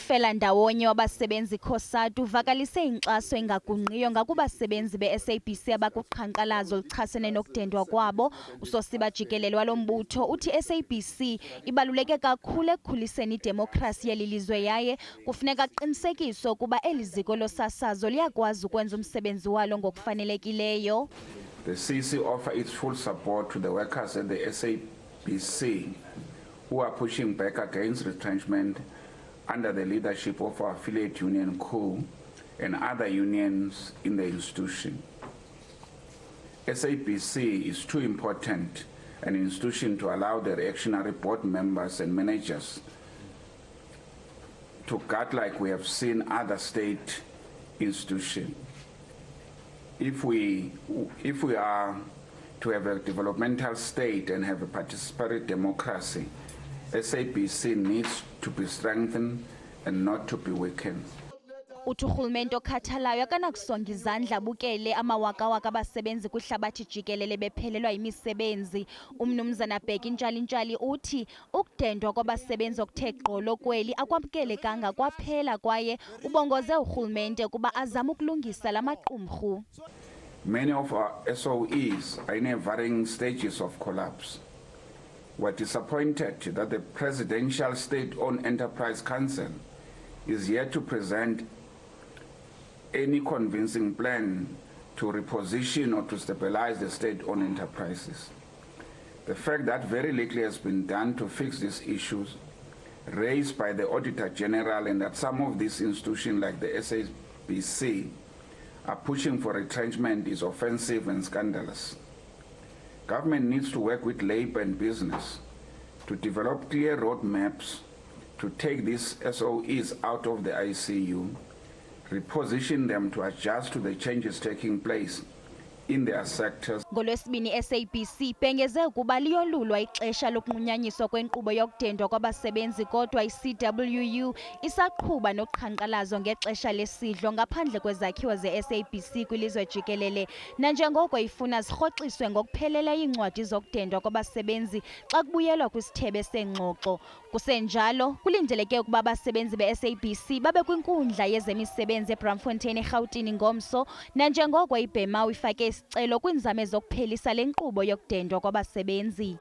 Mfelandawonye wabasebenzi ICosatu uvakalise inkxaso engagungqiyo ngakubasebenzi be-SABC abakuqhankqalazo oluchasene nokudendwa kwabo. Usosiba jikelele walo mbutho uthi iSABC ibaluleke kakhulu ekukhuliseni idemokhrasi yeli lizwe yaye kufuneka aqinisekiswe ukuba eli ziko losasazo liyakwazi ukwenza umsebenzi walo ngokufanelekileyo. The CC offer its full support to the workers at the SABC who are pushing back against retrenchment under the leadership of our affiliate union COSATU and other unions in the institution. SABC is too important an institution to allow the reactionary board members and managers to gut like we have seen other state institutions. If we are to have a developmental state and have a participatory democracy, SABC needs to be strengthened and not to be weakened. Uthi urhulumente okhathalayo akanakusonga izandla bukele amawakawaka abasebenzi kwihlabathi jikelele bephelelwa yimisebenzi. Umnumzana Bheki uthi ukudendwa kwabasebenzi okuthe gqolo kweli akwamkelekanga kwaphela kwaye ubongoze urhulumente kuba azama ukulungisa la maqumrhu. Many of our SOEs are in varying stages of collapse. We're disappointed that the Presidential State-Owned Enterprise Council is yet to present any convincing plan to reposition or to stabilize the state-owned enterprises. The fact that very little has been done to fix these issues raised by the Auditor General and that some of these institutions like the SABC are pushing for retrenchment is offensive and scandalous. Government needs to work with labor and business to develop clear roadmaps to take these SOEs out of the ICU, reposition them to adjust to the changes taking place in their sectors. Ngolwesibini iSABC bhengeze ukuba liyolulwa ixesha lokunqunyanyiswa kwenkqubo yokudendwa kwabasebenzi kodwa iCWU isaqhuba noqhankqalazo ngexesha lesidlo ngaphandle kwezakhiwo zeSABC kwilizwe jikelele nanjengoko ifuna zirhoxiswe ngokupheleleyo iincwadi zokudendwa kwabasebenzi xa kubuyelwa kwisithebe sengxoxo. Kusenjalo kulindeleke ukuba abasebenzi beSABC babe kwinkundla yezemisebenzi eBraamfontein eRhawutini ngomso nanjengoko iBEMAW ifake isicelo kwinzame zokuphelisa le nkqubo yokudendwa kwabasebenzi.